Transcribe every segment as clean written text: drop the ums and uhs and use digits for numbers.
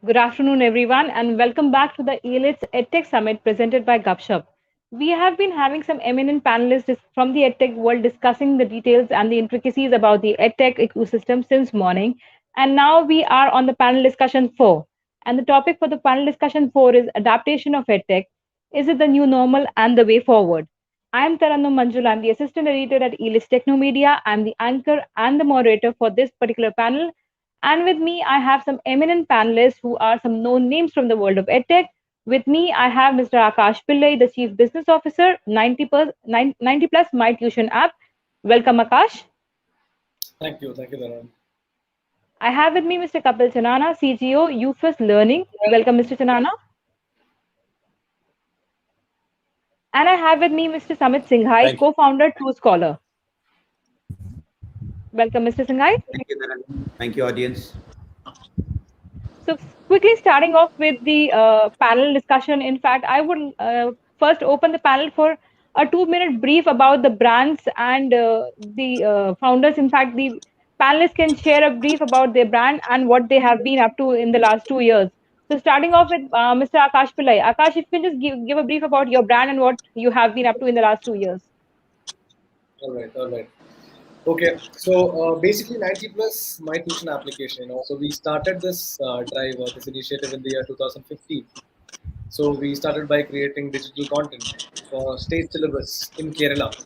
Good afternoon, everyone, and welcome back to the Elets EdTech Summit presented by Gupshup. We have been having some eminent panelists from the EdTech world discussing the details and the intricacies about the EdTech ecosystem since morning. And now we are on the panel discussion 4. And the topic for the panel discussion 4 is Adaptation of EdTech. Is it the new normal and the way forward? I am Tarannum Manjul. I'm the assistant editor at Elets Technomedia. I'm the anchor and the moderator for this particular panel, and with me, I have some eminent panelists who are some known names from the world of EdTech. With me, I have Mr. Akash Pillai, the Chief Business Officer, 90 plus My Tuition app. Welcome, Akash. Thank you, Dharan. I have with me Mr. Kapil Chanana, CGO, UFIS Learning. Welcome, Mr. Chanana. And I have with me Mr. Samit Singhai, Thank you. co-founder, True Scholar. Welcome, Mr. Singhai. Thank you, Dharan. Thank you, audience. So, quickly starting off with the panel discussion. In fact, I would first open the panel for a 2 minute brief about the brands and the founders. In fact, the panelists can share a brief about their brand and what they have been up to in the last 2 years. So, starting off with Mr. Akash Pillai. Akash, if you can just give a brief about your brand and what you have been up to in the last 2 years. All right. Okay, so basically 90 plus my tuition application. So we started this drive or this initiative in the year 2015. So we started by creating digital content for state syllabus in Kerala.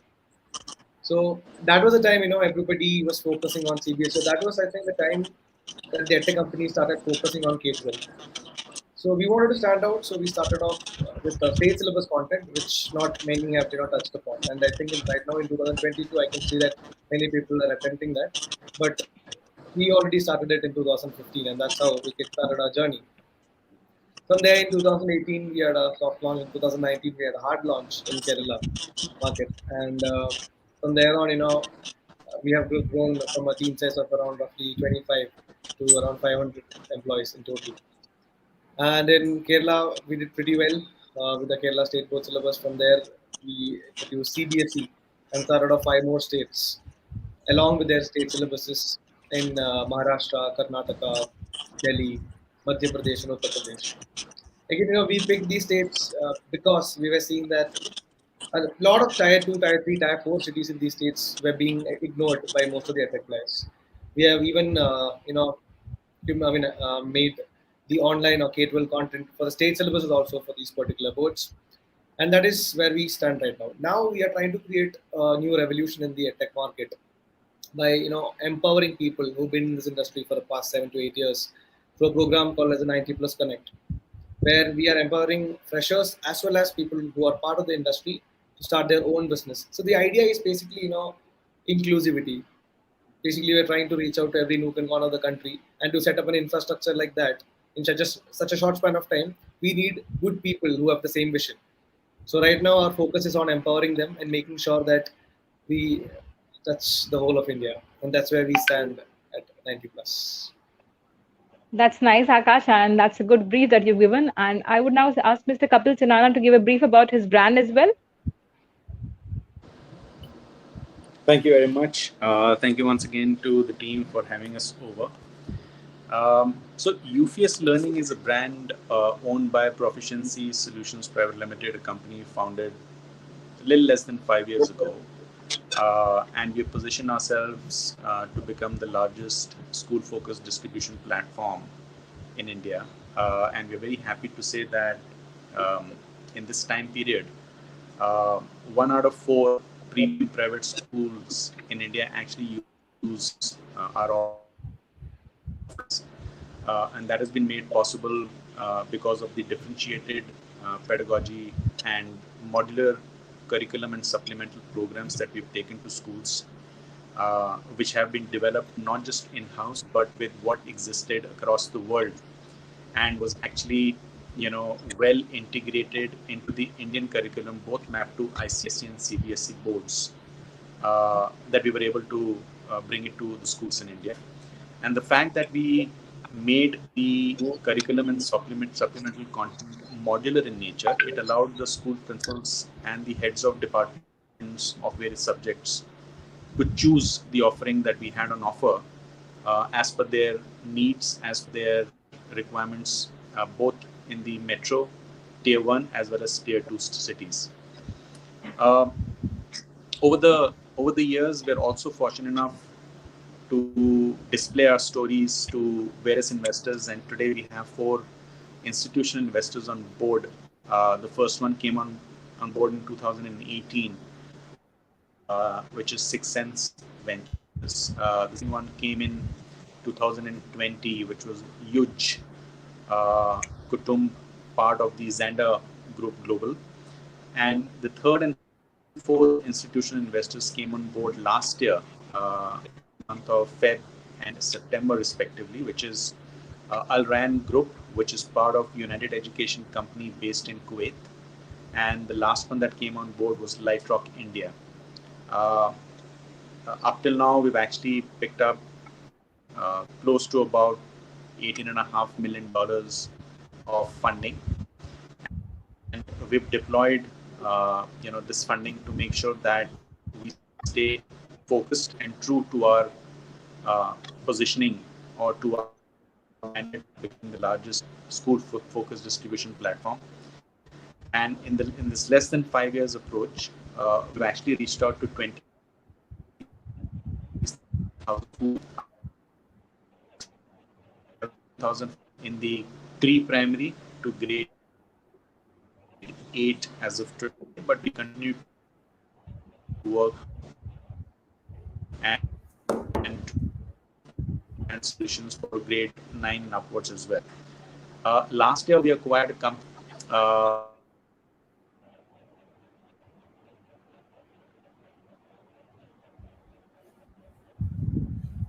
So that was the time everybody was focusing on CBS. So that was I think the time that the EdTech company started focusing on K-12. So we wanted to stand out, so we started off with the state syllabus content, which not many have touched upon. And I think right now in 2022, I can see that many people are attempting that. But we already started it in 2015, and that's how we kickstarted our journey. From there, in 2018, we had a soft launch. In 2019, we had a hard launch in Kerala market, and from there on, we have grown from a team size of around roughly 25 to around 500 employees in total. And in Kerala, we did pretty well with the Kerala State Board syllabus. From there, we introduced CBSE and started off 5 more states along with their state syllabuses in Maharashtra, Karnataka, Delhi, Madhya Pradesh, and Uttar Pradesh. Again, we picked these states because we were seeing that a lot of tier 2, tier 3, tier 4 cities in these states were being ignored by most of the EdTech players. We have even, made the online or K-12 content for the state syllabuses also for these particular boards. And that is where we stand right now. Now we are trying to create a new revolution in the EdTech market by empowering people who've been in this industry for the past 7 to 8 years through a program called as a 90 Plus Connect, where we are empowering freshers as well as people who are part of the industry to start their own business. So the idea is basically, inclusivity. Basically, we're trying to reach out to every nook and corner of the country, and to set up an infrastructure like that in such a short span of time, we need good people who have the same vision. So right now, our focus is on empowering them and making sure that we touch the whole of India, and that's where we stand at 90 plus. That's nice, Akash, and that's a good brief that you've given. And I would now ask Mr. Kapil Chanana to give a brief about his brand as well. Thank you very much. Thank you once again to the team for having us over. So UFIS Learning is a brand owned by Proficiency Solutions Private Limited, a company founded a little less than 5 years ago. And we position ourselves to become the largest school-focused distribution platform in India. And we're very happy to say that in this time period, 1 out of 4 premium private schools in India actually use our offerings. And that has been made possible because of the differentiated pedagogy and modular curriculum and supplemental programs that we've taken to schools, which have been developed not just in-house, but with what existed across the world and was actually well integrated into the Indian curriculum, both mapped to ICSE and CBSE boards, that we were able to bring it to the schools in India. And the fact that we made the curriculum and supplemental content modular in nature, it allowed the school principals and the heads of departments of various subjects to choose the offering that we had on offer as per their needs, as per their requirements both in the metro, tier 1 as well as tier 2 cities. Uh, over the years, we're also fortunate enough to display our stories to various investors, and today we have 4 institutional investors on board. The first one came on board in 2018, which is Six Sense Ventures. The second one came in 2020, which was huge. Kutum, part of the Xander Group Global. And the third and fourth institutional investors came on board last year, in the month of Feb and September, respectively, which is Al Rayan Group, which is part of United Education Company based in Kuwait. And the last one that came on board was Lightrock India. Uh, Up till now, we've actually picked up close to about $18.5 million of funding, and we've deployed this funding to make sure that we stay focused and true to our positioning or to our mandate of becoming the largest school focused distribution platform. And in this less than 5 years approach, we've actually reached out to 26,000 schools in the pre-primary to grade 8 as of today, but we continue to work and solutions for grade 9 and upwards as well. Last year, we acquired a company.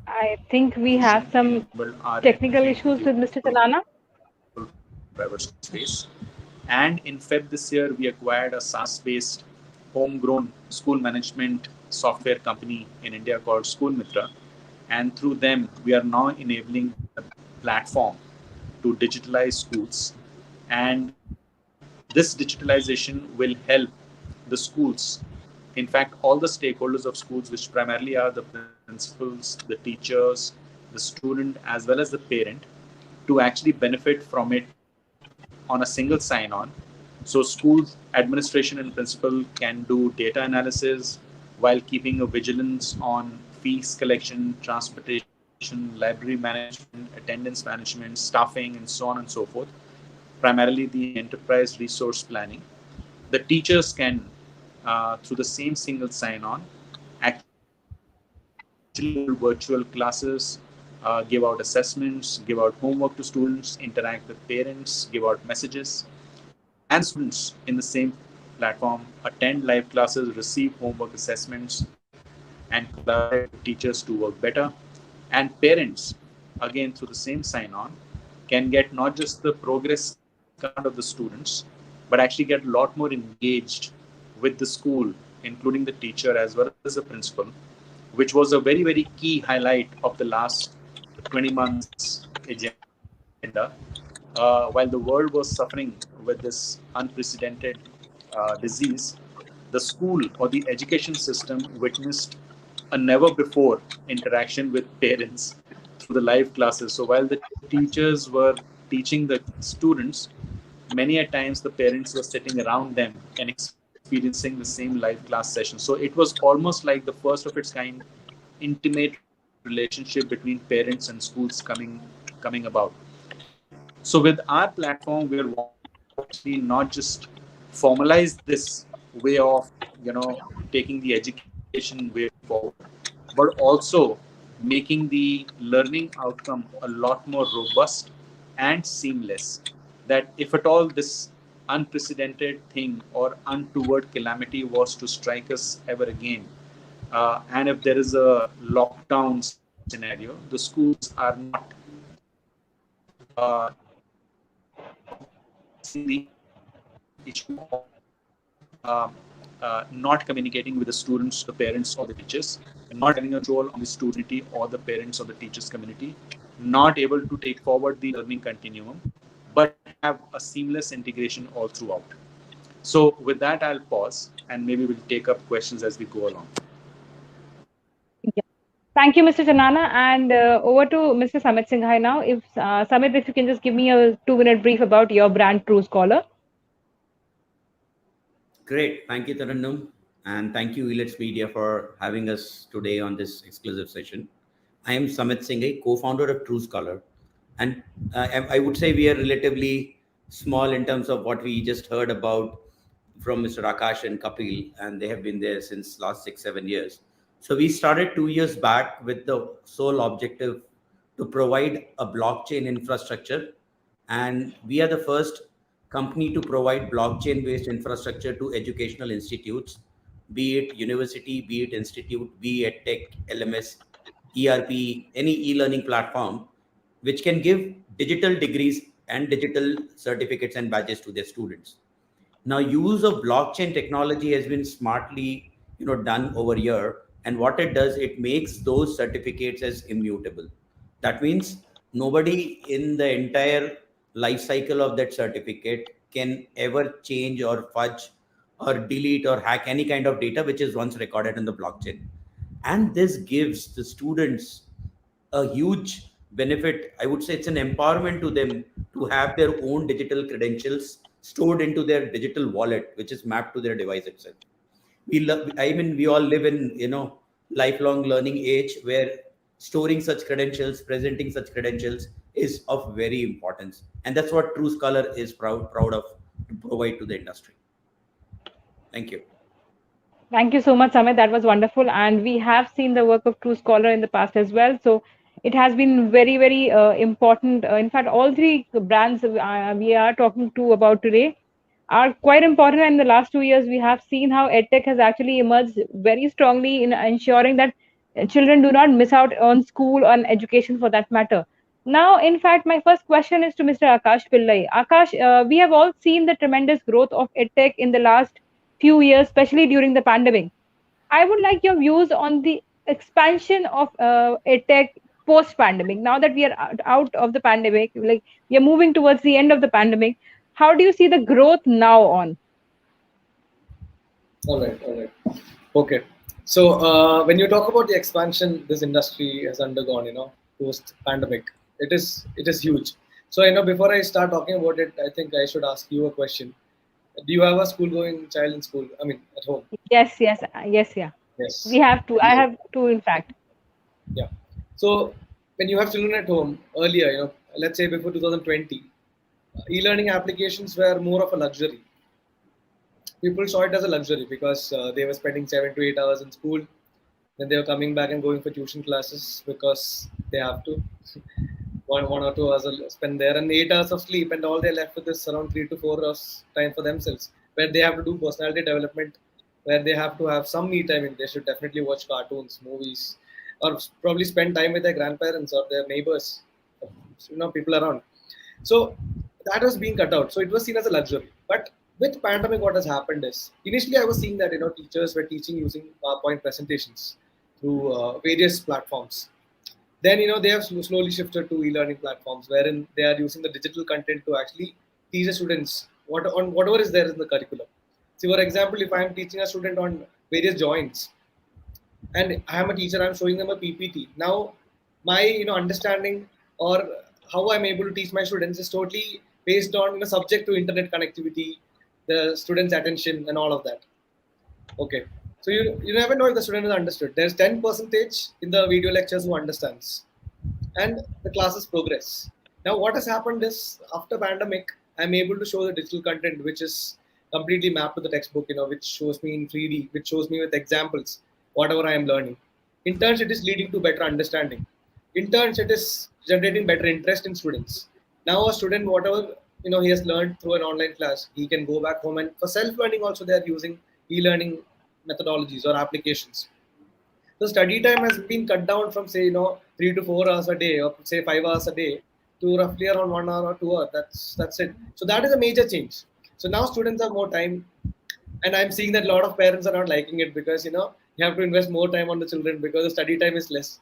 I think we have some technical issues with Mr. Talana. Private space. And in Feb this year, we acquired a SaaS-based homegrown school management software company in India called School Mitra. And through them, we are now enabling a platform to digitalize schools. And this digitalization will help the schools, in fact, all the stakeholders of schools, which primarily are the principals, the teachers, the student, as well as the parent, to actually benefit from it on a single sign-on. So schools administration and principal can do data analysis while keeping a vigilance on fees collection, transportation, library management, attendance management, staffing, and so on and so forth. Primarily the enterprise resource planning. The teachers can, through the same single sign-on, actually hold virtual classes, give out assessments, give out homework to students, interact with parents, give out messages, and the students in the same platform attend live classes, receive homework assessments, and collaborate with teachers to work better. And parents, again through the same sign-on, can get not just the progress card of the students, but actually get a lot more engaged with the school, including the teacher as well as the principal, which was a very, very key highlight of the last 20 months agenda. While the world was suffering with this unprecedented disease, the school or the education system witnessed a never before interaction with parents through the live classes. So while the teachers were teaching the students, many a times the parents were sitting around them and experiencing the same live class session. So it was almost like the first of its kind intimate relationship between parents and schools coming about. So with our platform, we're wanting to actually not just formalize this way of taking the education way forward, but also making the learning outcome a lot more robust and seamless. That if at all this unprecedented thing or untoward calamity was to strike us ever again, and if there is a lockdown scenario, the schools are not facing the issue of not communicating with the students, the parents, or the teachers, not having a control on the student community or the parents or the teachers community, not able to take forward the learning continuum, but have a seamless integration all throughout. So with that, I'll pause and maybe we'll take up questions as we go along. Yeah. Thank you, Mr. Chanana. And over to Mr. Samit Singhai now. If Samit, if you can just give me a 2 minute brief about your brand, True Scholar. Great. Thank you, Tarannum. And thank you, Elets Media, for having us today on this exclusive session. I am Samit Singh, co-founder of True Scholar. And I would say we are relatively small in terms of what we just heard about from Mr. Akash and Kapil, and they have been there since last 6-7 years. So we started 2 years back with the sole objective to provide a blockchain infrastructure, and we are the first company to provide blockchain based infrastructure to educational institutes, be it university, be it institute, be it tech, LMS, ERP, any e-learning platform, which can give digital degrees and digital certificates and badges to their students. Now, use of blockchain technology has been smartly, done over here. And what it does, it makes those certificates as immutable. That means nobody in the entire life cycle of that certificate can ever change or fudge or delete or hack any kind of data which is once recorded in the blockchain. And this gives the students a huge benefit. I would say it's an empowerment to them to have their own digital credentials stored into their digital wallet, which is mapped to their device itself. We all live in, lifelong learning age where storing such credentials, presenting such credentials is of very importance. And that's what True Scholar is proud of to provide to the industry. Thank you. Thank you so much, Samit. That was wonderful. And we have seen the work of True Scholar in the past as well. So it has been very, very important. In fact, all three brands we are talking to about today are quite important. And in the last 2 years, we have seen how EdTech has actually emerged very strongly in ensuring that children do not miss out on school, on education for that matter. Now, in fact, my first question is to Mr. Akash Pillai. Akash, we have all seen the tremendous growth of EdTech in the last few years, especially during the pandemic. I would like your views on the expansion of EdTech post pandemic. Now that we are out of the pandemic, like we are moving towards the end of the pandemic, how do you see the growth now on? All right, all right. Okay. So when you talk about the expansion this industry has undergone, post pandemic, it is huge. So before I start talking about it, I think I should ask you a question. Do you have a school going child in school? I mean, at home? Yes, yes, yes, yeah. We Yes. have two. I have two, in fact. Yeah. So when you have children at home earlier, let's say before 2020, e-learning applications were more of a luxury. People saw it as a luxury because they were spending 7 to 8 hours in school. Then they were coming back and going for tuition classes because they have to. One or 2 hours spend there and 8 hours of sleep, and all they're left with is around 3 to 4 hours time for themselves, where they have to do personality development, where they have to have some me time. And they should definitely watch cartoons, movies, or probably spend time with their grandparents or their neighbors, people around. So that was being cut out. So it was seen as a luxury. But with pandemic, what has happened is initially I was seeing that teachers were teaching using PowerPoint presentations through various platforms. Then they have slowly shifted to e-learning platforms wherein they are using the digital content to actually teach the students on whatever is there in the curriculum. See, for example, if I am teaching a student on various joints, and I am a teacher, I'm showing them a PPT. Now, my understanding or how I'm able to teach my students is totally based on subject to internet connectivity, the students' attention, and all of that. Okay. So you never know if the student has understood. There's 10% in the video lectures who understands, and the classes progress. Now what has happened is after pandemic, I'm able to show the digital content which is completely mapped to the textbook, which shows me in 3D, which shows me with examples, whatever I am learning. In turns, it is leading to better understanding. In turns, it is generating better interest in students. Now a student, whatever he has learned through an online class, he can go back home, and for self-learning also they are using e-learning methodologies or applications. So study time has been cut down from say 3 to 4 hours a day, or say 5 hours a day, to roughly around 1 hour or 2 hours. That's it. So that is a major change. So now students have more time, and I'm seeing that a lot of parents are not liking it because you have to invest more time on the children because the study time is less.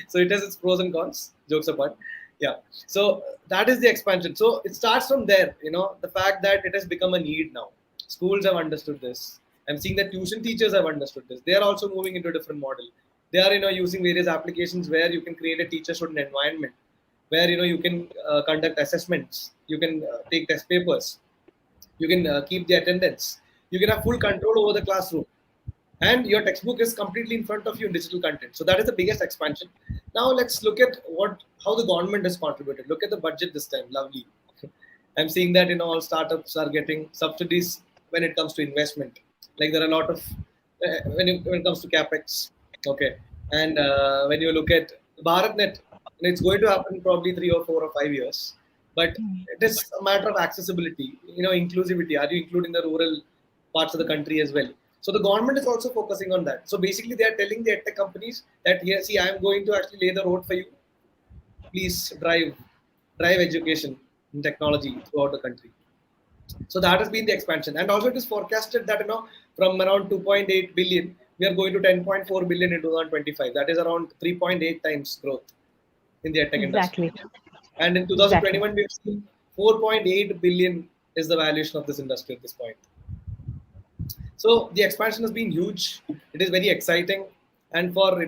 So it has its pros and cons. Jokes apart. Yeah. So that is the expansion. So it starts from there. The fact that it has become a need now. Schools have understood this. I'm seeing that tuition teachers have understood this. They are also moving into a different model. They are using various applications where you can create a teacher-student environment, where you can conduct assessments, you can take test papers, you can keep the attendance, you can have full control over the classroom, and your textbook is completely in front of you in digital content. So that is the biggest expansion. Now let's look at how the government has contributed. Look at the budget this time. Lovely. I'm seeing that all startups are getting subsidies when it comes to investment. Like there are a lot of when it comes to capex. Okay, and when you look at BharatNet, and it's going to happen probably 3 or 4 or 5 years, but it is a matter of accessibility, inclusivity. Are you including the rural parts of the country as well? So the government is also focusing on that. So basically, they are telling the edtech companies that here, see, I am going to actually lay the road for you. Please drive education in technology throughout the country. So that has been the expansion, and also it is forecasted that from around 2.8 billion, we are going to 10.4 billion in 2025. That is around 3.8 times growth in the edtech industry. Exactly. And in Exactly. 2021, we've seen 4.8 billion is the valuation of this industry at this point. So the expansion has been huge. It is very exciting, and for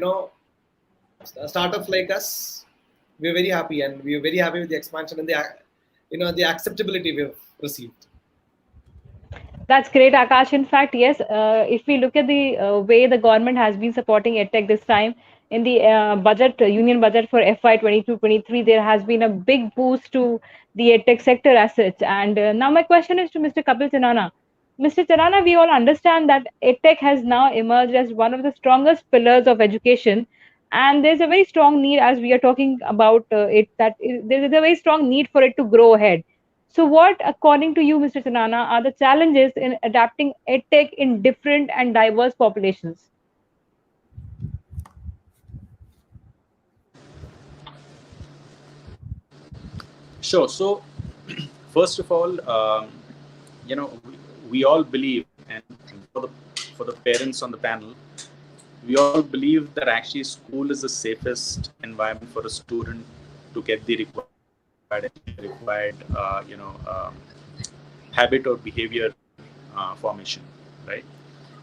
startups like us, we're very happy, and we're very happy with the expansion and the acceptability we've received. That's great, Akash. In fact, yes, if we look at the way the government has been supporting EdTech this time, in the union budget for FY 22-23, there has been a big boost to the EdTech sector as such. And now my question is to Mr. Kapil Chanana. Mr. Chanana, we all understand that EdTech has now emerged as one of the strongest pillars of education. And there's a very strong need, as we are talking about there is a very strong need for it to grow ahead. So, what, according to you, Mr. Chanana, are the challenges in adapting EdTech in different and diverse populations? Sure. So, first of all, we all believe, and for the parents on the panel, we all believe that actually school is the safest environment for a student to get the required habit or behavior formation, right?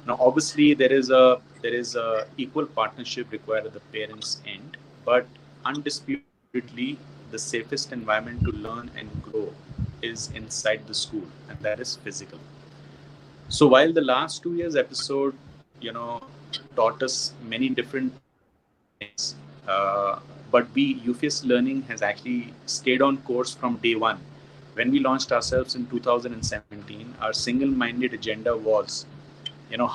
Now, obviously, there is a equal partnership required at the parents' end, but undisputedly, the safest environment to learn and grow is inside the school, and that is physical. So while the last 2 years episode, taught us many different things, but UFS Learning has actually stayed on course from day one. When we launched ourselves in 2017, our single-minded agenda was,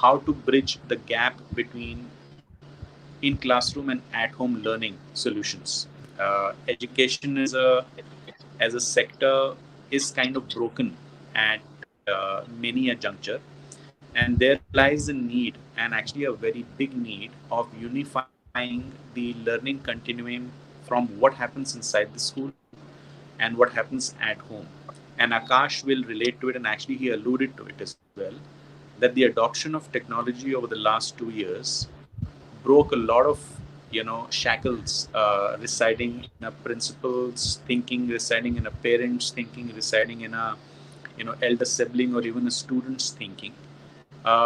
how to bridge the gap between in classroom and at-home learning solutions. Education as a sector is kind of broken at many a juncture, and there lies a need, and actually a very big need, of unifying the learning continuum from what happens inside the school and what happens at home. And Akash will relate to it, and actually he alluded to it as well, that the adoption of technology over the last 2 years broke a lot of shackles residing in a principal's thinking, residing in a parent's thinking, residing in a elder sibling or even a student's thinking.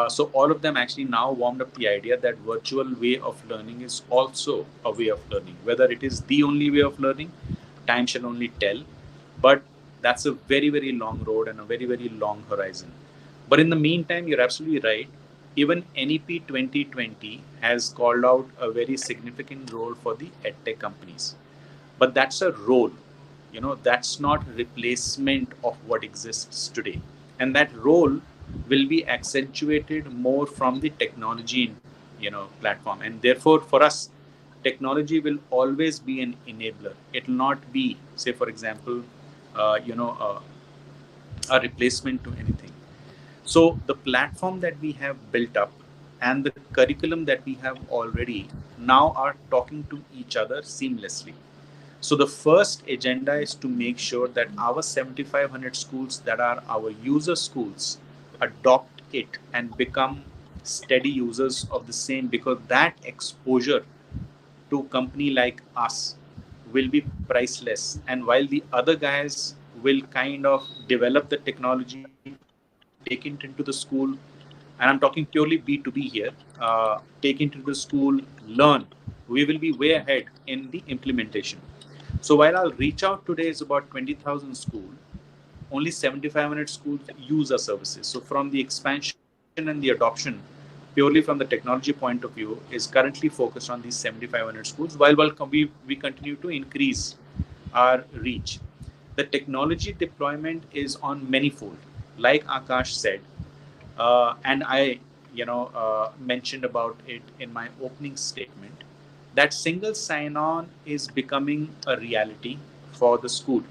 So all of them actually now warmed up the idea that virtual way of learning is also a way of learning. Whether it is the only way of learning, time shall only tell. But that's a very, very long road and a very, very long horizon. But in the meantime, you're absolutely right. Even NEP 2020 has called out a very significant role for the edtech companies. But that's a role, that's not replacement of what exists today. And that role will be accentuated more from the technology, platform. And therefore, for us, technology will always be an enabler. It will not be, say, for example, uh, you know, uh, a replacement to anything. So the platform that we have built up and the curriculum that we have already now are talking to each other seamlessly. So the first agenda is to make sure that our 7,500 schools that are our user schools adopt it and become steady users of the same, because that exposure to a company like us will be priceless. And while the other guys will kind of develop the technology, take it into the school, and I'm talking purely B2B here, take into the school, learn, we will be way ahead in the implementation. So while our reach out today is about 20,000 schools, only 7,500 schools use our services. So from the expansion and the adoption, purely from the technology point of view, is currently focused on these 7,500 schools, while we continue to increase our reach. The technology deployment is on manifold, like Akash said, and I, mentioned about it in my opening statement. That single sign-on is becoming a reality for the school.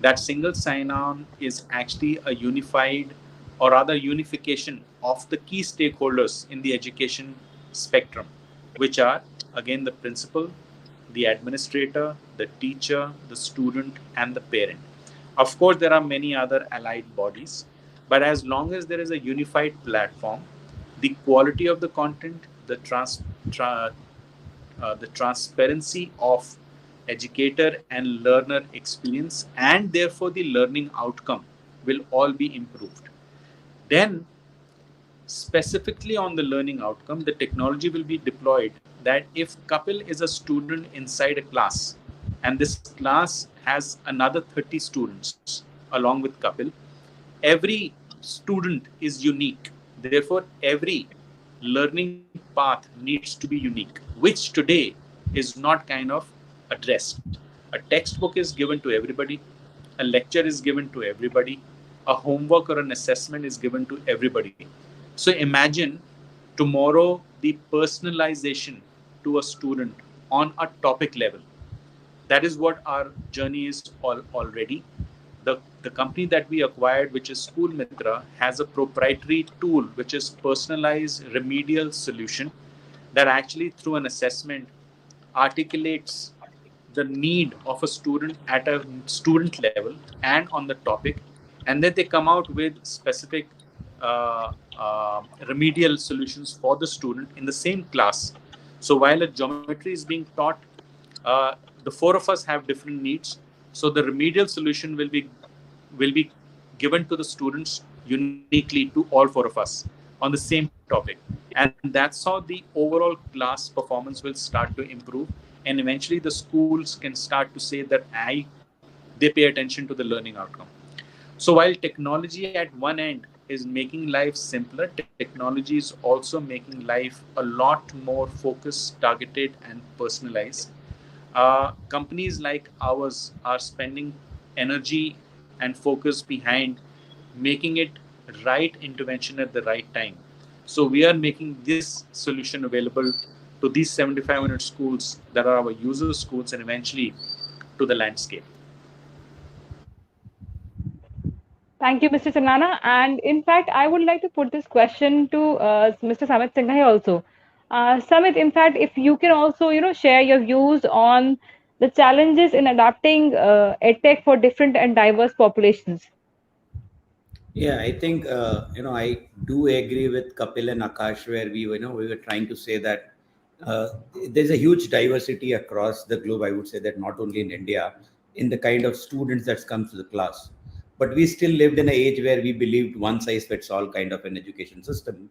That single sign-on is actually a unified, or rather unification of the key stakeholders in the education spectrum, which are again the principal, the administrator, the teacher, the student, and the parent. Of course, there are many other allied bodies, but as long as there is a unified platform, the quality of the content, tra- the transparency of educator and learner experience, and therefore the learning outcome will all be improved. Then, specifically on the learning outcome, the technology will be deployed that if Kapil is a student inside a class and this class has another 30 students along with Kapil, every student is unique. Therefore, every learning path needs to be unique, which today is not kind of addressed. A textbook is given to everybody, a lecture is given to everybody, a homework or an assessment is given to everybody. So imagine tomorrow the personalization to a student on a topic level. That is what our journey is already. The company that we acquired, which is School Mitra, has a proprietary tool which is personalized remedial solution that actually through an assessment articulates the need of a student at a student level and on the topic, and then they come out with specific remedial solutions for the student in the same class. So while a geometry is being taught, the four of us have different needs. So the remedial solution will be given to the students uniquely to all four of us on the same topic, and that's how the overall class performance will start to improve, and eventually the schools can start to say that they pay attention to the learning outcome. So while technology at one end is making life simpler, technology is also making life a lot more focused, targeted, and personalized. Companies like ours are spending energy and focus behind making it right intervention at the right time. So we are making this solution available to these 7,500 schools that are our user schools, and eventually to the landscape. Thank you, Mr. Sanana. And in fact, I would like to put this question to Mr. Samit Singhai also. Samit, in fact, if you can also, share your views on the challenges in adapting edtech for different and diverse populations. Yeah, I think I do agree with Kapil and Akash where we were trying to say that uh, there's a huge diversity across the globe. I would say that not only in India, in the kind of students that comes to the class, but we still lived in an age where we believed one size fits all kind of an education system,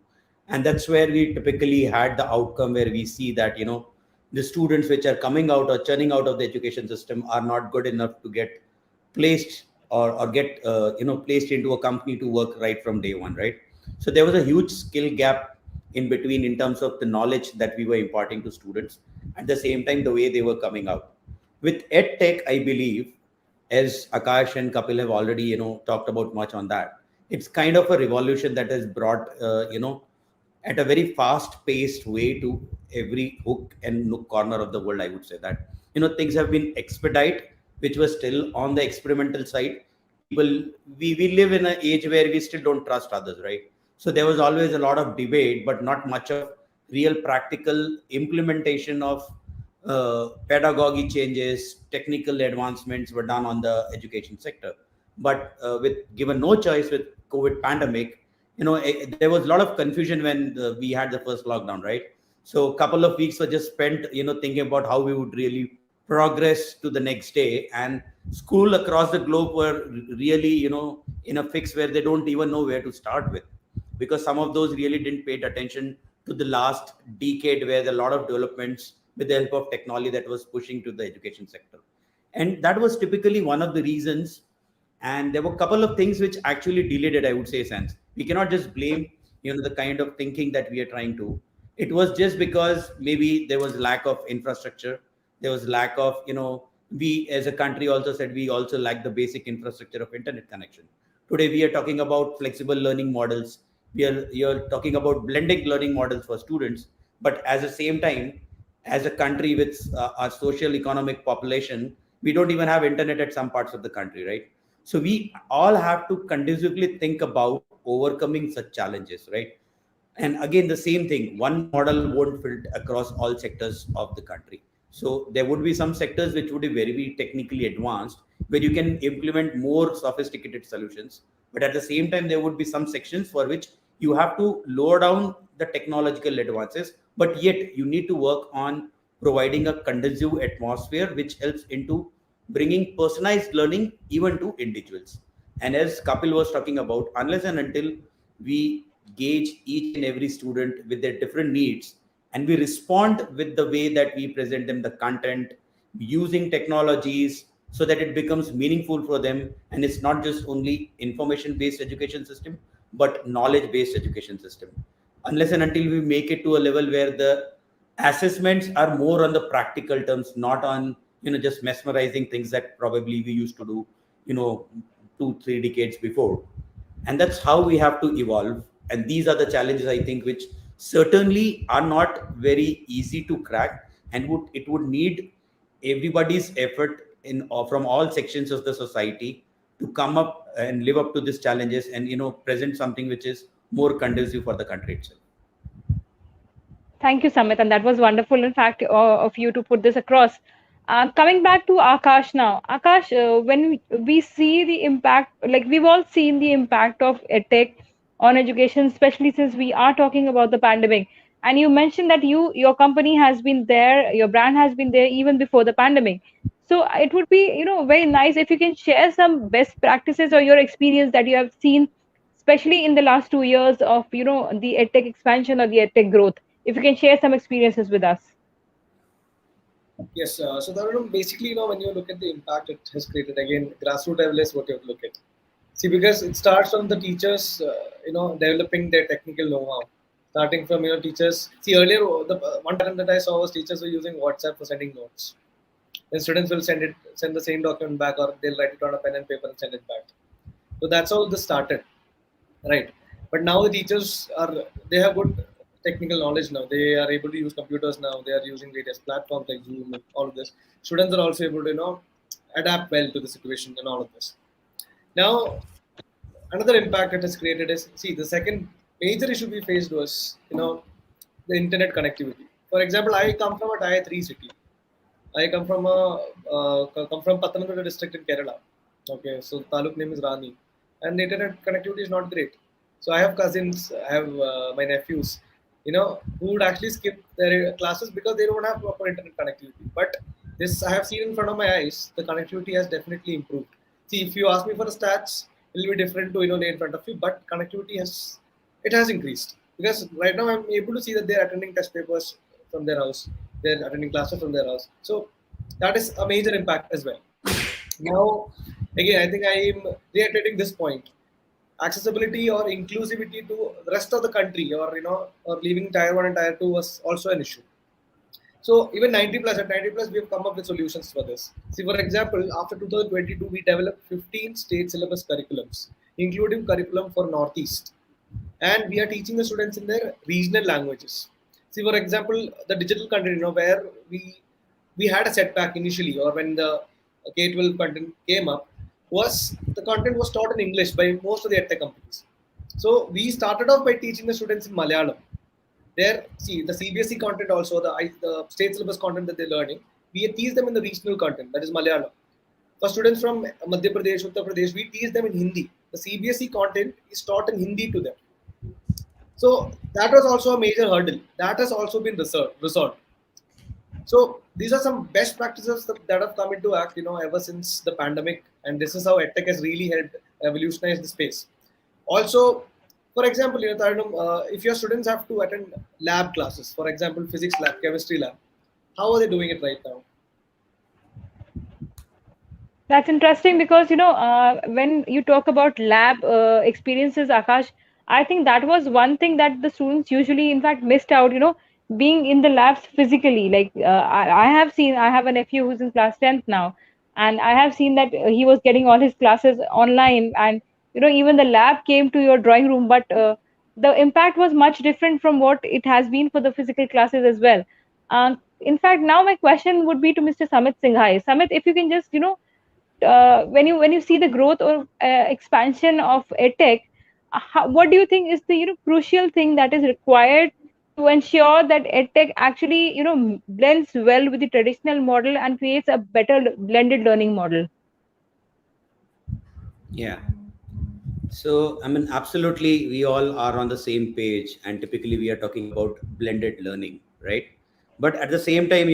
and that's where we typically had the outcome where we see that the students which are coming out or churning out of the education system are not good enough to get placed or get placed into a company to work right from day one, right? So there was a huge skill gap in between in terms of the knowledge that we were imparting to students, at the same time the way they were coming out. With edtech, I believe, as Akash and Kapil have already talked about much on that, it's kind of a revolution that has brought at a very fast paced way to every hook and nook corner of the world. I would say that things have been expedite, which was still on the experimental side. People, we live in an age where we still don't trust others, right? So there was always a lot of debate but not much of real practical implementation of pedagogy changes. Technical advancements were done on the education sector, but with given no choice with COVID pandemic, there was a lot of confusion when we had the first lockdown, right? So a couple of weeks were just spent thinking about how we would really progress to the next day, and school across the globe were really in a fix where they don't even know where to start with. because some of those really didn't pay attention to the last decade where there are a lot of developments with the help of technology that was pushing to the education sector. And that was typically one of the reasons. And there were a couple of things which actually delayed it, I would say, Sense. We cannot just blame, the kind of thinking that we are trying to. It was just because maybe there was lack of infrastructure. There was lack of, we as a country also said we also lack the basic infrastructure of internet connection. Today, we are talking about flexible learning models. You're talking about blended learning models for students. But at the same time, as a country with our social economic population, we don't even have internet at some parts of the country, right? So we all have to conducively think about overcoming such challenges, right? And again, the same thing, one model won't fit across all sectors of the country. So there would be some sectors which would be very technically advanced, where you can implement more sophisticated solutions. But at the same time, there would be some sections for which you have to lower down the technological advances, but yet you need to work on providing a conducive atmosphere which helps into bringing personalized learning even to individuals. And as Kapil was talking about, unless and until we gauge each and every student with their different needs and we respond with the way that we present them the content using technologies so that it becomes meaningful for them, and it's not just only information based education system but knowledge based education system. Unless and until we make it to a level where the assessments are more on the practical terms, not on just mesmerizing things that probably we used to do, 2-3 decades before. And that's how we have to evolve. And these are the challenges, I think, which certainly are not very easy to crack, and would need everybody's effort in from all sections of the society to come up and live up to these challenges and present something which is more conducive for the country itself. Thank you, Samit, and that was wonderful, in fact, of you to put this across. Coming back to Akash now, Akash, when we see the impact, like we've all seen the impact of EdTech on education, especially since we are talking about the pandemic. And you mentioned that your company has been there, your brand has been there even before the pandemic. So it would be, very nice if you can share some best practices or your experience that you have seen, especially in the last 2 years of, the EdTech expansion or the EdTech growth. If you can share some experiences with us. Yes, so that basically, when you look at the impact it has created, again, grassroots level is what you have to look at. See, because it starts from the teachers, developing their technical know-how. Starting from, teachers. See, earlier, the one pattern that I saw was teachers were using WhatsApp for sending notes. Then students will send the same document back, or they'll write it on a pen and paper and send it back. So that's how this started, right? But now the teachers they have good technical knowledge now. They are able to use computers now. They are using various platforms like Zoom and all of this. Students are also able to, adapt well to the situation and all of this. Now, another impact it has created is, see, the second major issue we faced was, the internet connectivity. For example, I come from a Tier 3 city. I come from Pathanamthitta district in Kerala. Okay, so taluk name is Rani, and the internet connectivity is not great. So I have cousins, I have my nephews, who would actually skip their classes because they don't have proper internet connectivity. But this I have seen in front of my eyes. The connectivity has definitely improved. See, if you ask me for the stats, it will be different to lay in front of you. But connectivity has increased, because right now I'm able to see that they're attending test papers from their house. They're attending classes from their house. So that is a major impact as well. Now, again, I think I am reiterating this point. Accessibility or inclusivity to the rest of the country, or leaving Tier 1 and Tier 2 was also an issue. So even 90 plus, at 90 plus, we have come up with solutions for this. See, for example, after 2022, we developed 15 state syllabus curriculums, including curriculum for Northeast. And we are teaching the students in their regional languages. See, for example, the digital content, where we had a setback initially, or when the K-12 content came up, was the content was taught in English by most of the EdTech companies. So we started off by teaching the students in Malayalam. There, see, the CBSE content also, the state syllabus content that they're learning, we teach them in the regional content, that is Malayalam. For students from Madhya Pradesh, Uttar Pradesh, we teach them in Hindi. The CBSE content is taught in Hindi to them. So that was also a major hurdle. That has also been resolved. So these are some best practices that have come into act, ever since the pandemic. And this is how EdTech has really helped revolutionize the space. Also, For example, Taranum, if your students have to attend lab classes, for example, physics lab, chemistry lab, how are they doing it right now? That's interesting because when you talk about lab experiences, Akash, I think that was one thing that the students usually, in fact, missed out. Being in the labs physically. Like I have a nephew who's in class 10th now, and I have seen that he was getting all his classes online, and even the lab came to your drawing room, but the impact was much different from what it has been for the physical classes as well. In fact, now my question would be to Mr. Samit Singhai. Samit, if you can just when you see the growth or expansion of edtech, what do you think is the crucial thing that is required to ensure that edtech actually blends well with the traditional model and creates a better blended learning model? Yeah. So, I mean, absolutely, we all are on the same page, and typically we are talking about blended learning, right? But at the same time,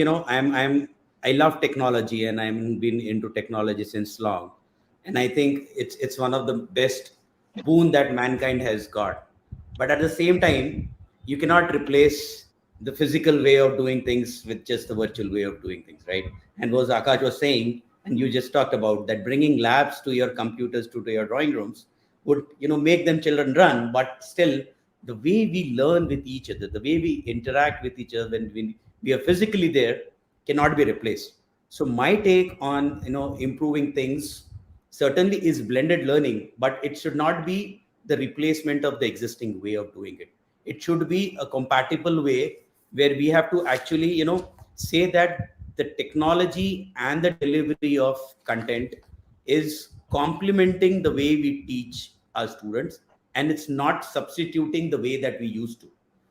I love technology, and I'm been into technology since long, and I think it's one of the best boon that mankind has got. But at the same time, you cannot replace the physical way of doing things with just the virtual way of doing things, right? And was Akash was saying, and you just talked about that bringing labs to your computers to your drawing rooms would make them children run, but still the way we learn with each other, the way we interact with each other when we are physically there cannot be replaced. So my take on improving things certainly is blended learning, but it should not be the replacement of the existing way of doing it. It should be a compatible way where we have to actually say that the technology and the delivery of content is complementing the way we teach our students, and it's not substituting the way that we used to.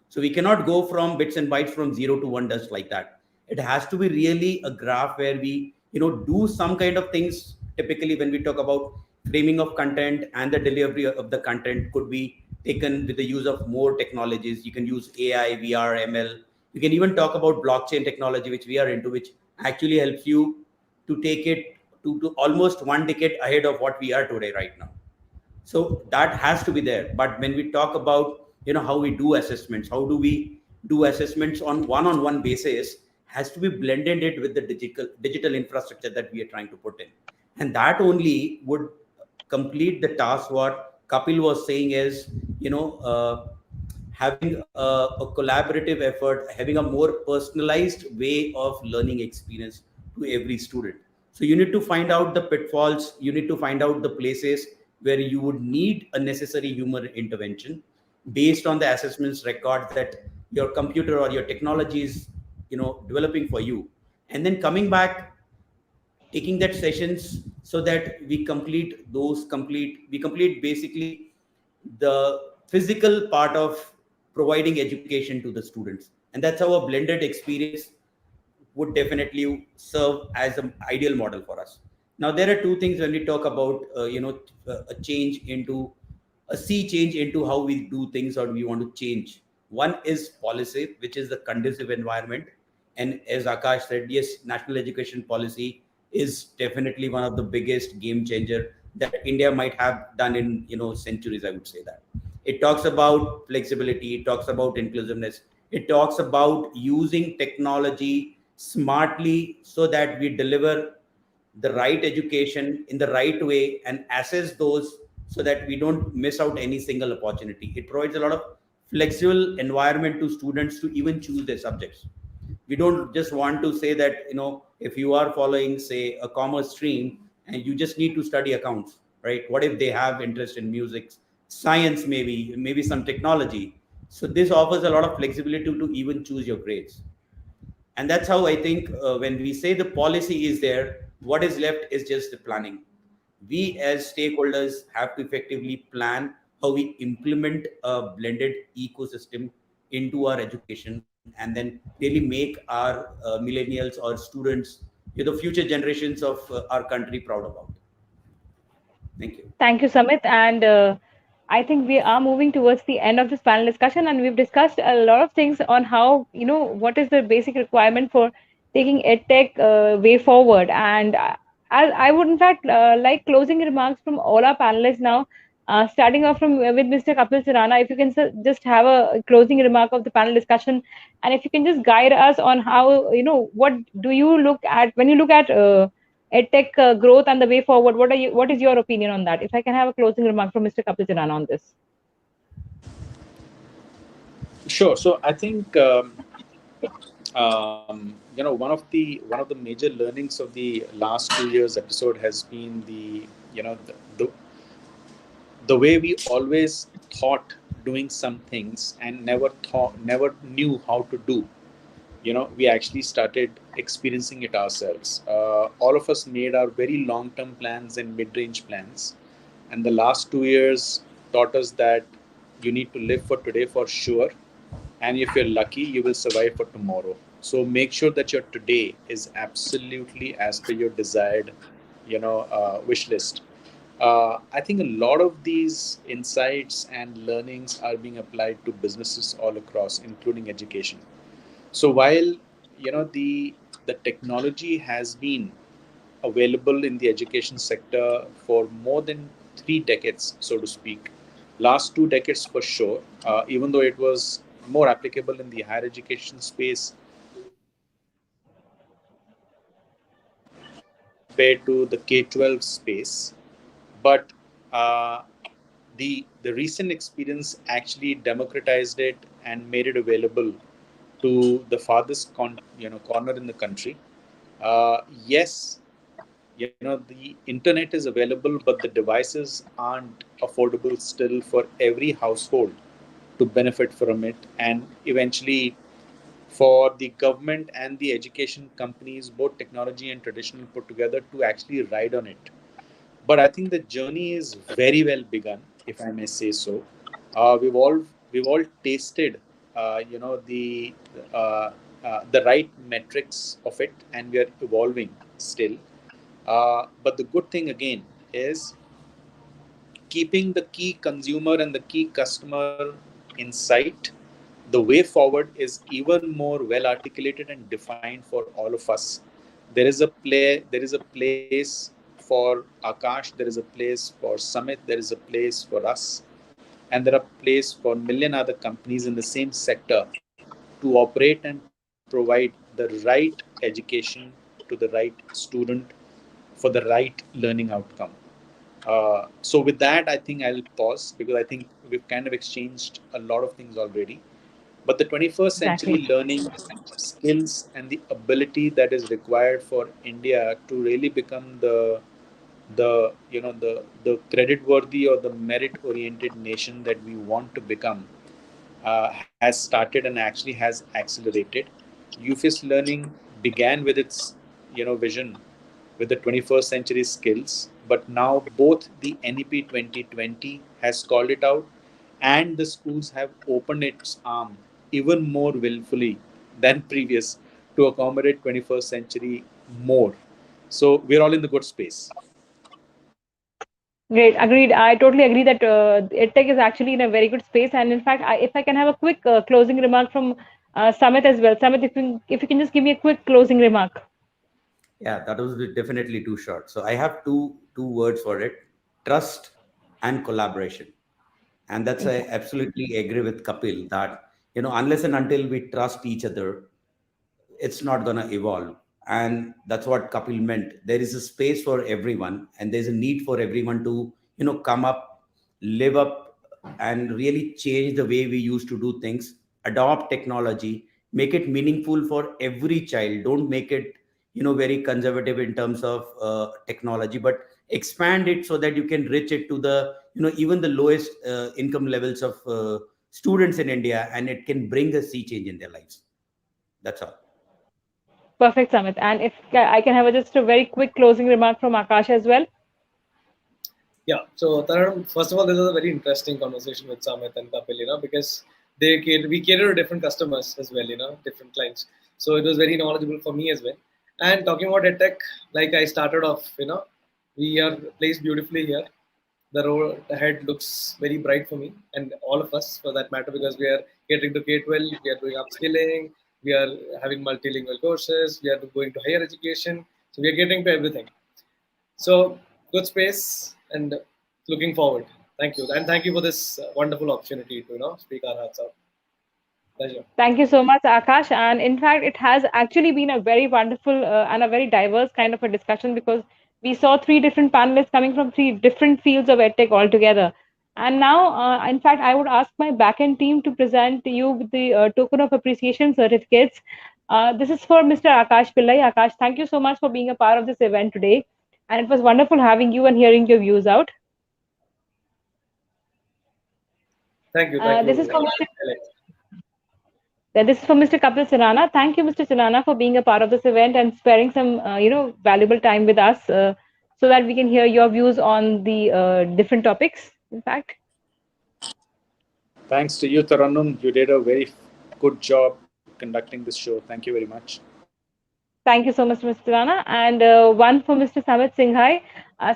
So we cannot go from bits and bytes from 0 to 1 just like that. It has to be really a graph where we do some kind of things. Typically when we talk about framing of content and the delivery of the content could be taken with the use of more technologies. You can use AI, VR, ML. You can even talk about blockchain technology, which we are into, which actually helps you to take it to almost 1 decade ahead of what we are today right now. So that has to be there. But when we talk about how we do assessments, how do we do assessments on one-on-one basis, has to be blended it with the digital infrastructure that we are trying to put in, and that only would complete the task. What Kapil was saying is having a collaborative effort, having a more personalized way of learning experience to every student. So you need to find out the pitfalls, you need to find out the places where you would need a necessary human intervention based on the assessments records that your computer or your technology is developing for you, and then coming back, taking that sessions so that we complete basically the physical part of providing education to the students, and that's how a blended experience would definitely serve as an ideal model for us. Now there are two things when we talk about a change into a sea change into how we do things or we want to change. One is policy, which is the conducive environment. And as Akash said, yes, national education policy is definitely one of the biggest game changer that India might have done in centuries. I would say that it talks about flexibility, it talks about inclusiveness, it talks about using technology smartly so that we deliver the right education in the right way and assess those so that we don't miss out any single opportunity. It provides a lot of flexible environment to students to even choose their subjects. We don't just want to say that if you are following say a commerce stream and you just need to study accounts, right? What if they have interest in music, science, maybe some technology? So this offers a lot of flexibility to even choose your grades. And that's how I think when we say the policy is there, what is left is just the planning. We as stakeholders have to effectively plan how we implement a blended ecosystem into our education and then really make our millennials or students, the future generations of our country proud about. Thank you. Thank you, Samit. And I think we are moving towards the end of this panel discussion, and we've discussed a lot of things on how, what is the basic requirement for taking EdTech way forward. And I would, in fact, like closing remarks from all our panelists now. Starting off from with Mr. Kapil Sirana, if you can just have a closing remark of the panel discussion, and if you can just guide us on how, what do you look at when you look at edtech growth and the way forward? What is your opinion on that? If I can have a closing remark from Mr. Kapil Sirana on this. Sure. So I think one of the major learnings of the last 2 years episode has been the the way we always thought doing some things and never knew how to do. We actually started experiencing it ourselves. All of us made our very long term plans and mid range plans, and the last 2 years taught us that you need to live for today for sure, and if you're lucky you will survive for tomorrow. So make sure that your today is absolutely as per your desired wish list. I think a lot of these insights and learnings are being applied to businesses all across, including education. So while the technology has been available in the education sector for more than 3 decades, so to speak, last 2 decades for sure, even though it was more applicable in the higher education space compared to the K-12 space, but uh, the recent experience actually democratized it and made it available to the farthest corner in the country. Yes, the internet is available, but the devices aren't affordable still for every household to benefit from it, and eventually for the government and the education companies, both technology and traditional put together, to actually ride on it. But I think the journey is very well begun, if I may say so. We've all tasted, uh, the right metrics of it, and we are evolving still. But the good thing again is keeping the key consumer and the key customer in sight. The way forward is even more well articulated and defined for all of us. There is a place for Akash, there is a place for Summit, there is a place for us, and there are place for million other companies in the same sector to operate and provide the right education to the right student for the right learning outcome. So with that, I think I'll pause because I think we've kind of exchanged a lot of things already. But the 21st Exactly. century learning skills and the ability that is required for India to really become the credit worthy or the merit oriented nation that we want to become has started and actually has accelerated. UFIS learning began with its vision with the 21st century skills, but now both the NEP 2020 has called it out, and the schools have opened its arm even more willfully than previous to accommodate 21st century more. So we're all in the good space. Great, agreed. I totally agree that EdTech is actually in a very good space. And in fact, if I can have a quick closing remark from Samit as well. Samit, if you can just give me a quick closing remark. Yeah, that was definitely too short. So I have two words for it: trust and collaboration. And that's I Exactly. absolutely agree with Kapil that unless and until we trust each other, it's not going to evolve. And that's what Kapil meant. There is a space for everyone, and there's a need for everyone to come up, live up, and really change the way we used to do things, adopt technology, make it meaningful for every child. Don't make it very conservative in terms of technology, but expand it so that you can reach it to the even the lowest income levels of students in India, and it can bring a sea change in their lives. That's all. Perfect, Samit. And if I can have just a very quick closing remark from Akash as well. Yeah. So, Taranam, first of all, this was a very interesting conversation with Samit and Kapil, because we cater to different customers as well, different clients. So it was very knowledgeable for me as well. And talking about EdTech, like I started off, we are placed beautifully here. The road ahead looks very bright for me and all of us for that matter, because we are catering to K-12, we are doing upskilling, we are having multilingual courses, we are going to higher education. So we are catering to everything. So good space and looking forward. Thank you, and thank you for this wonderful opportunity to speak our hearts out. Pleasure. Thank you so much, Akash. And in fact, it has actually been a very wonderful and a very diverse kind of a discussion because we saw three different panelists coming from three different fields of edtech altogether. And now, in fact, I would ask my backend team to present to you with the token of appreciation certificates. This is for Mr. Akash Pillai. Akash, thank you so much for being a part of this event today. And it was wonderful having you and hearing your views out. Thank This is you, for Mr. Alex. This is for Mr. Kapil Sinana. Thank you, Mr. Sinana, for being a part of this event and sparing some, valuable time with us so that we can hear your views on the different topics. In fact, Thanks to you, Tarannum. You did a very good job conducting this show. Thank you very much. thank you so much, Mr. Sinana. And one for Mr. Samit Singhai.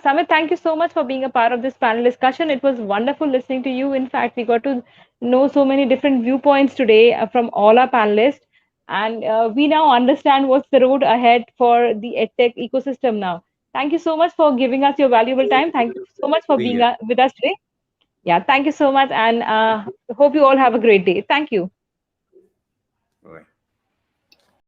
Samit, thank you so much for being a part of this panel discussion. It was wonderful listening to you. In fact, we got to know so many different viewpoints today from all our panelists. And we now understand what's the road ahead for the EdTech ecosystem now. Thank you so much for giving us your valuable time. Thank you so much for Be being here. with us today. Yeah, thank you so much. And hope you all have a great day. Thank you.